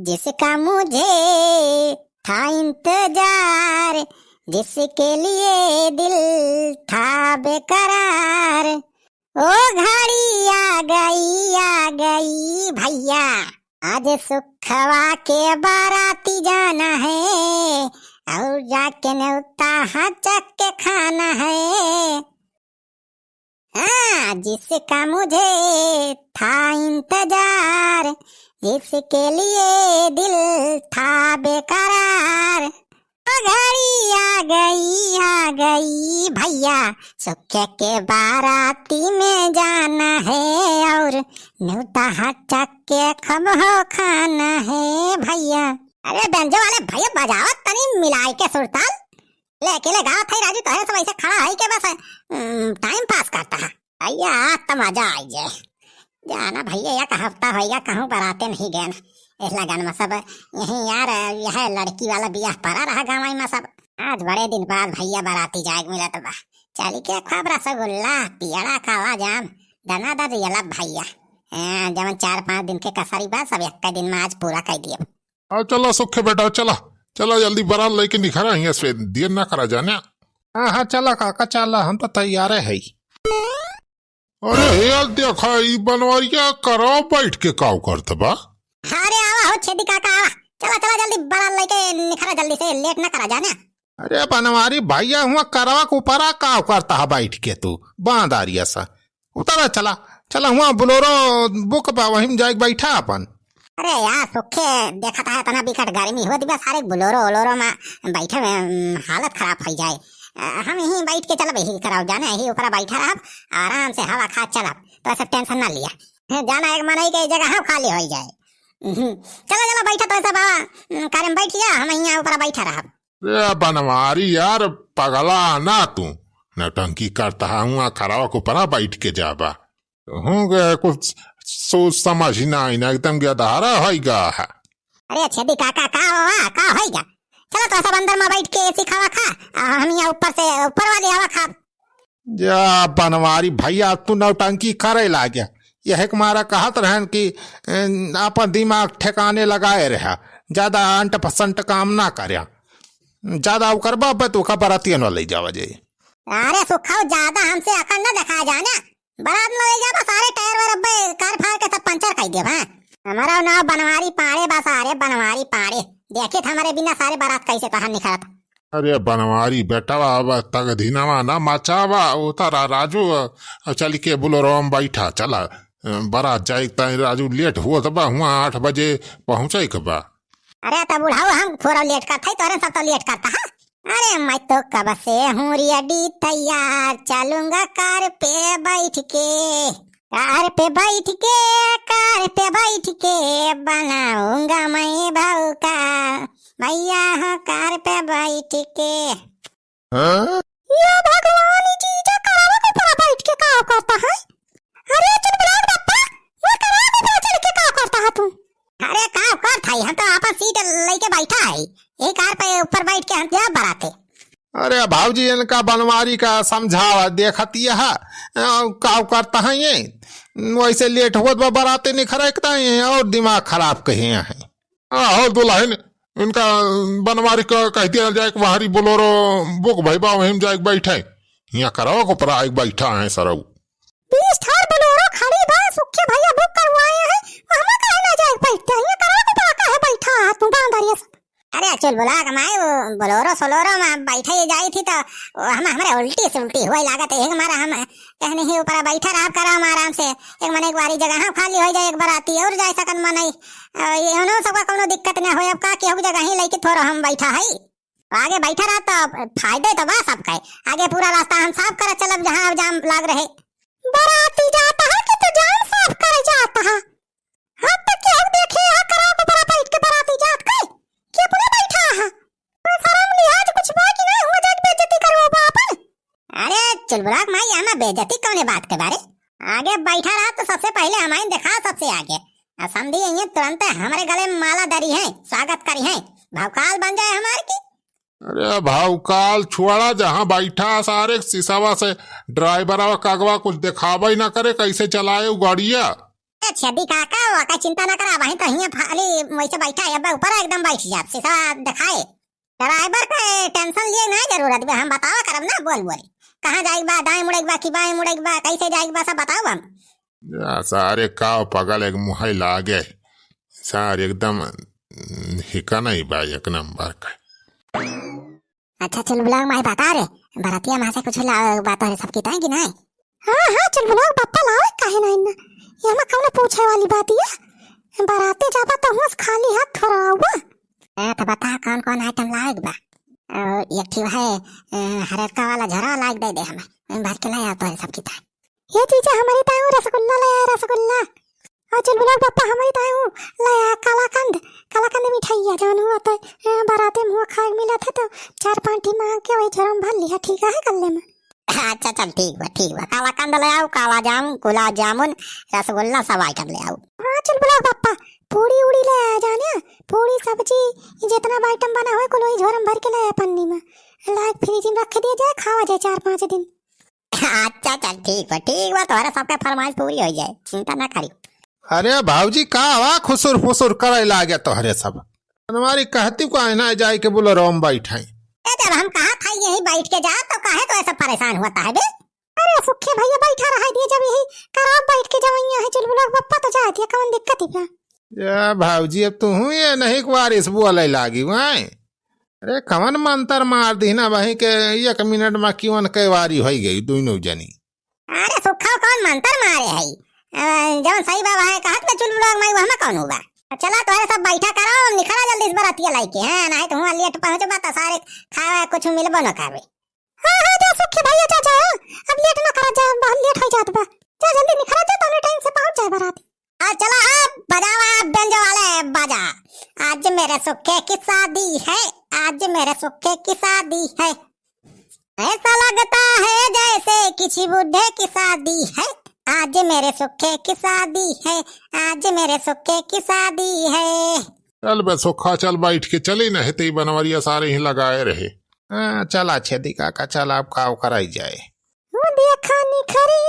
जिसका मुझे था इंतजार, जिसके लिए दिल था बेकरार, ओ घड़ी आ गई भैया, आज सुखवा के बाराती जाना है, और जाके न्योता चक के खाना है। हाँ, जिसका मुझे था इंतजार, जिसके लिए दिल था बेकरार, घड़ी आ गई भैया, सुख के बाराती में जाना है, और न्योता चक के खबहो खाना है भैया। अरे बेंजो वाले भैया बजाओ तनी मिलाई के सुरताल, अकेले गाँव थे राजू, तो सब ऐसे खड़ा है के बस टाइम पास करता है भैया। आज तो मजा आई जाए जाना भैया, या हफ्ता होगा कहूँ बराते नहीं गए ना, इस लगन में सब यही यार यह लड़की वाला बियाह पड़ा रहा गाँव में सब। आज बड़े दिन बाद भैया बराती जाए मिला तो बा चली के ख्वाब रसगुल्ला पियड़ा खावा जाम दना दर रियला भैया। जब 4-5 दिन के कसरी बाद सब एक दिन में आज पूरा कर दिया। चलो सुखे बेटा चला चलो जल्दी बारात लेके निखरा है, देर ना करा जाने। हाँ चला काका चला, हम तो तैयार है। अरे यार देखा बनवारिया करो बैठ के काव करते बा। अरे आवा हो छेदी काका आवा, चला चला जल्दी बारात लेके निखरा जल्दी से, लेट ना करा जाने। अरे बनवारी भैया हुआ करवा के ऊपर काव करता है बैठ के, तू बांधारिया सा उतरा चला चला हुआ बोलोरो बुक बा वहीं जाके बैठा अपन। अरे यार सुखे देखा था इतना बिकट गर्मी हो दिया, सारे बोलोरो ओलोरो में बैठे में हालत खराब हो जाए। हम यहीं बैठ के चलब, यही कराओ जाना, यही ऊपर बैठा रहा आराम से हवा खा चलब, तो ऐसा टेंशन ना लिया जाना, एक मनई के जगह हम खाली हो जाए। चलो चलो बैठा तो ऐसा बाबा कार बैठ गया, हम यहाँ ऊपर बैठा रहा। बनवारी यार पगला ना तू, नौटंकी करता हुआ खराब को ऊपर बैठ के जाबा, हूँ कुछ सोच समझ ना एकदम गदारा होगा। अरे छेदी काका का होगा, चलो तो सब अंदर में बैठ के एसी खावा खा, हम यहाँ ऊपर से ऊपर वाली हवा खा। जा बनवारी भैया तू नौटंकी करे ला गया, यह मारा कहत रहन कि अपन दिमाग ठिकाने लगाए रहा, ज्यादा अंट पसंट काम ना करे, ज्यादा करबा तो बरातियन ले जावा जाए। अरे सुखाओ ज्यादा हमसे अकल न दिखा जाना, बारात में ले जा सारे टायर वायर अब्बे कार फाड़ के सब पंचर कर दिया। हमारा नाम बनवारी पाड़े बा, सारे बनवारी पाड़े, देखे थे हमारे बिना सारे बारात कैसे बाहर निकला था। अरे बनवारी बेटावा अब तक धीनावा ना मचावा, उतारा राजू चल के बोलोरो हम बैठा चला बारात जाए, राजू लेट हुआ तो बा हुआ 8 बजे पहुंचे के बा। अरे तब बुढ़ाओ हम थोड़ा लेट करता है, तो सब तो लेट करता है। अरे मैं तो कब से हूँ रेडी तैयार, चलूंगा कार पे बैठ के, कार पे बैठ के, कार पे बैठ के बनाऊंगा मैं भाव का भैया, हाँ कार पे बैठ के। ये भगवान जी जो कार के ऊपर बैठ के क्या करता है? अरे चुनबुलाओ डप्पा, ये कार के ऊपर चढ़ के क्या करता है तू? अरे का कर थाई, हम तो आपन सीट लेके बैठा है, ये कार पे ऊपर बैठ के हम क्या बराते। अरे भाऊजी इनका बनवारी का समझावा देखती है का करता है, ये वैसे लेट हुआ बराते नहीं खरकता है और दिमाग खराब कहे हैं। और दुल्हन इनका बनवारी का कह दिया जाए वहारी बोलोरो बुक भाई बा वहीं जाए बैठे, यहाँ कराओ को पर आए बैठा है सरऊ 20 थार बोलोरो खड़ी बा, सुखे भैया बुक करवाए हैं, हम कहना जाए बैठते हैं, कराओ को पर का है बैठा तू बांधारिया। अरे चल बोला कमाए वो बोलोरो सोलोरो में बैठे जाई थी, तो हम हमारे उल्टी से उल्टी हुआ लागत है, एक मारा हम कहने ही ऊपर बैठा रहा करा आराम से, एक मन एक बारी जगह हम खाली हो जाए, एक बाराती और जाए सकन मन ये सबका कोनो दिक्कत ना हो, अब का केहू जगह ही लेके थोड़ा हम बैठा है, आगे बैठा रहा तो फायदे तो बा सबका, आगे पूरा रास्ता हम साफ कर चलब जहाँ जाम लाग रहे। बाराती जाता है कि तो जाम साफ कर जाता है, हम तो केहू देखे आ करा को बड़ा बैठ के बाराती जात के क्या पूरा बैठा है, शर्म लिहाज कुछ बाकी नहीं हुआ, जग बेइज्जती करो बाप। अरे चुलबुलाक माई हमें बेइज्जती कौन बात के बारे, आगे बैठा रहा तो सबसे पहले हमारे देखा सबसे आगे, समझी ये तुरंत हमारे गले में माला दरी है, स्वागत करी है, भवकाल बन जाए हमारे की। अरे भावकाल छुआड़ा जहाँ बैठा सारे शीशावा से ड्राइवर कागवा कुछ दिखावा ही ना करे, कैसे चलाए गाड़िया। अरे छेदी काका वाका चिंता ना करा वहीं तो हिया खाली वैसे बैठा है अब ऊपर एकदम बैठ जा सीसा दिखाए ड्राइवर का टेंशन लिए ना जरूरत बे हम बतावा करब ना बोल बोल कहाँ जाएगी बा दाएं मुड़ेगी बा कि बाएं मुड़ेगी बा कैसे जाएगी बा सब बताओ हम या सारे काव पगल एक मुहाई लागे सारे एकदम हिका नहीं बा एक नंबर का। अच्छा चल बुलाओ मैं बता रे बरातिया माँ से कुछ बात है सबकी ताएंगी ना। हाँ चल बुलाओ पप्पा लाओ काहे ना इन्ना ये मैं कौन पूछे वाली बात है बराते जाबा तो हुआ खाली हाथ थोड़ा हुआ तो बता कौन कौन आइटम लाएग बा एक ठीक है हरका वाला झरा लाग दे हमें भर के लाया तो है सबकी ताई ये चीजें हमारी ताई रसगुल्ला लाया रसगुल्ला और चल बुलाओ पप्पा हमारी ताई लाया कालाकंद मिठाई है जान हुआ तो बराते मुँह खाए मिला था तो 4-5 मांग के वही झरम भर लिया ठीक है कल्ले में। अच्छा चल ठीक बा कालाकंद ले आओ काला जामुन गुलाब जामुन रसगुल्ला सब आइटम ले आओ। हाँ चल बुलाओ पप्पा पूरी उड़ी ले आया जाने पूरी सब्जी जितना आइटम बना हुआ कुल वही झोरम भर के लाया पन्नी में लाइक फ्रिज में रख दिया जाए खावा जाए 4-5 दिन। अच्छा चल ठीक बा तुम्हारा सबके फरमाइश पूरी हो जाए चिंता ना करी। अरे भाऊजी का हवा खुसुर फुसुर करे लागे तोहरे सब हमारी कहती को आना जाए के बोलो रोम बैठाई जब हम कहा था यही बैठ के जा तो काहे तो ऐसा परेशान होता है बे। अरे सुखे भैया बैठा रहा दिए जब यही कराब बैठ के जवैया है चल बुलाओ पप्पा तो जा दिया कौन दिक्कत है। या भाऊजी अब तू हूँ ये नहीं कुआरिस बोले लागी वहीं अरे कवन मंतर मार दी ना वहीं के 1 मिनट में क्यों कई वारी हो गई दोनों जनी। अरे सुखा कौन मंतर मारे है जब सही बाबा है कहत में चुल बुलाओ मैं वहां कौन हुआ चला तो सब बैठा करो निकला जल्दी इस बरातिया लाइके हैं नहीं तो हुआ लेट पहुंचे बात सारे खावा कुछ मिलबो न खावे। हां जा सुखे भैया जा अब लेट न करा जा बहुत लेट हो जात बा जा जल्दी निकला जा तो टाइम से पहुंच जाए बाराती। चला अब बजावा बेंजो वाले बाजा आज मेरे सुखे की शादी है आज मेरे सुखे की शादी है ऐसा लगता है जैसे किसी बूढ़े की शादी है आज मेरे सुखे की शादी है आज मेरे सुखे की शादी है। चल बे सुखा चल बैठ के चली न हेते बनवरिया सारे ही लगाए रहे। चला छेदी काका चल आप काव कराई जाए। वो देखा निखरी